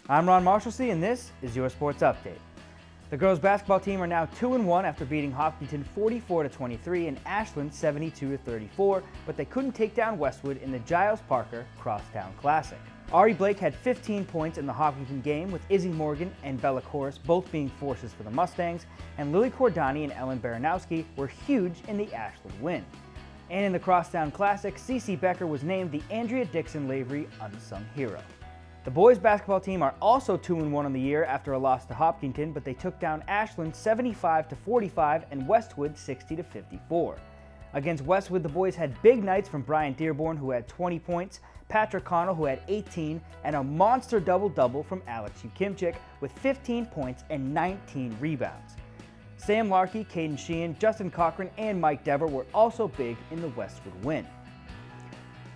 I'm Ron Marshalsea, and this is your Sports Update. The girls basketball team are now 2-1 after beating Hopkinton 44-23 and Ashland 72-34, but they couldn't take down Westwood in the Giles Parker Crosstown Classic. Ari Blake had 15 points in the Hopkinton game, with Izzy Morgan and Bella Corus both being forces for the Mustangs, and Lily Cordani and Ellen Baranowski were huge in the Ashland win. And in the Crosstown Classic, Cece Becker was named the Andrea Dixon Lavery Unsung Hero. The boys basketball team are also 2-1 on the year after a loss to Hopkinton, but they took down Ashland 75-45 and Westwood 60-54. Against Westwood, the boys had big nights from Brian Dearborn, who had 20 points, Patrick Connell, who had 18, and a monster double-double from Alex Ukimchik with 15 points and 19 rebounds. Sam Larkey, Caden Sheehan, Justin Cochran, and Mike Dever were also big in the Westwood win.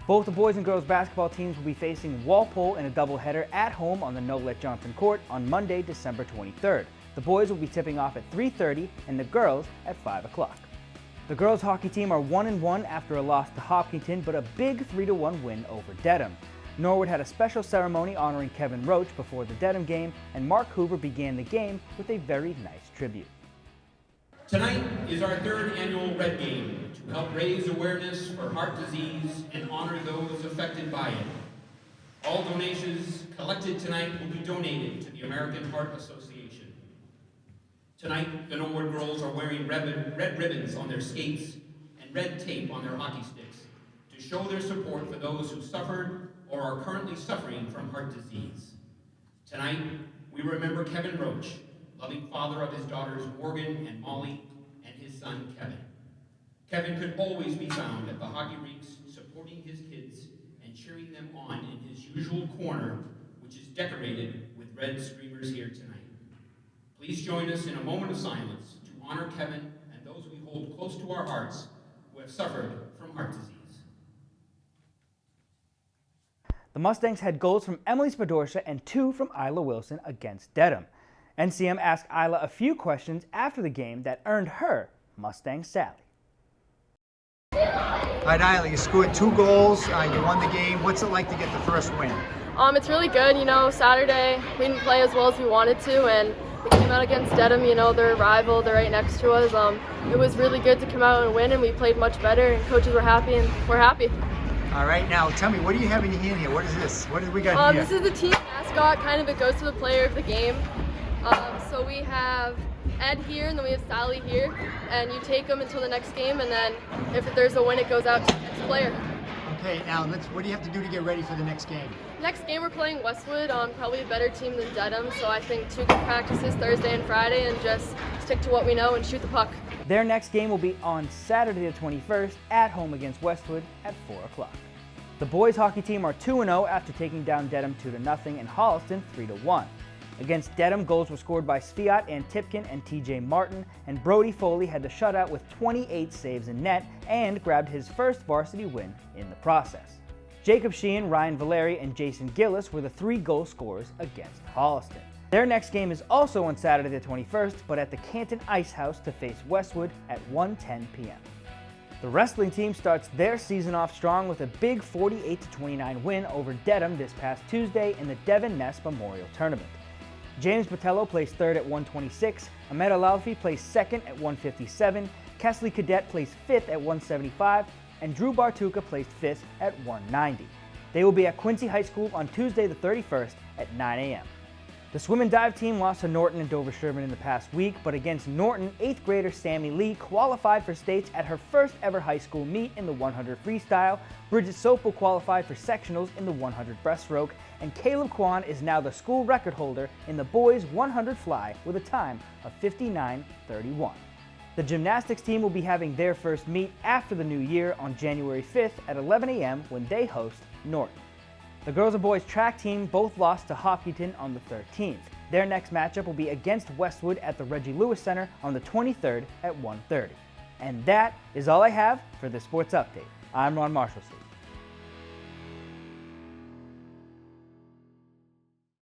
Both the boys and girls basketball teams will be facing Walpole in a doubleheader at home on the Nolet Johnson Court on Monday, December 23rd. The boys will be tipping off at 3:30 and the girls at 5 o'clock. The girls hockey team are 1-1 after a loss to Hopkinton, but a big 3-1 win over Dedham. Norwood had a special ceremony honoring Kevin Roach before the Dedham game, and Mark Hoover began the game with a very nice tribute. Tonight is our third annual Red Game to help raise awareness for heart disease and honor those affected by it. All donations collected tonight will be donated to the American Heart Association. Tonight, the Norwood girls are wearing red ribbons on their skates and red tape on their hockey sticks to show their support for those who suffered or are currently suffering from heart disease. Tonight, we remember Kevin Roach, loving father of his daughters Morgan and Molly, and his son Kevin. Kevin could always be found at the hockey rinks supporting his kids and cheering them on in his usual corner, which is decorated with red streamers here tonight. Please join us in a moment of silence to honor Kevin and those we hold close to our hearts who have suffered from heart disease. The Mustangs had goals from Emily Spadorsha and 2 from Isla Wilson against Dedham. NCM asked Isla a few questions after the game that earned her Mustang Sally. All right, Isla, you scored 2 goals, you won the game. What's it like to get the first win? It's really good. Saturday we didn't play as well as we wanted to, and we came out against Dedham. They're a rival, they're right next to us. It was really good to come out and win, and we played much better, and coaches were happy, and we're happy. All right, now tell me, what do you have in your hand here? What is this? What do we got here? This is the team mascot. It goes to the player of the game. So we have Ed here, and then we have Sally here, and you take them until the next game, and then if there's a win, it goes out to the next player. Okay, now what do you have to do to get ready for the next game? Next game we're playing Westwood, probably a better team than Dedham, so I think 2 good practices Thursday and Friday, and just stick to what we know and shoot the puck. Their next game will be on Saturday the 21st at home against Westwood at 4 o'clock. The boys hockey team are 2-0 after taking down Dedham 2-0 and Holliston 3-1. Against Dedham, goals were scored by Sviat and Tipkin and TJ Martin, and Brody Foley had the shutout with 28 saves in net and grabbed his first varsity win in the process. Jacob Sheehan, Ryan Valeri, and Jason Gillis were the 3 goal scorers against Holliston. Their next game is also on Saturday the 21st, but at the Canton Ice House to face Westwood at 1:10 p.m. The wrestling team starts their season off strong with a big 48-29 win over Dedham this past Tuesday in the Devon Ness Memorial Tournament. James Botello placed 3rd at 126, Ahmed Alalfi placed 2nd at 157, Kesley Cadet placed 5th at 175, and Drew Bartuka placed 5th at 190. They will be at Quincy High School on Tuesday the 31st at 9 a.m. The swim and dive team lost to Norton and Dover Sherman in the past week, but against Norton, 8th grader Sammy Lee qualified for states at her first ever high school meet in the 100 freestyle, Bridget Sopel qualified for sectionals in the 100 breaststroke, and Caleb Kwan is now the school record holder in the boys 100 fly with a time of 59:31. The gymnastics team will be having their first meet after the new year on January 5th at 11 a.m. when they host Norton. The girls and boys track team both lost to Hopkinton on the 13th. Their next matchup will be against Westwood at the Reggie Lewis Center on the 23rd at 1:30. And that is all I have for this Sports Update. I'm Ron Marshalsea.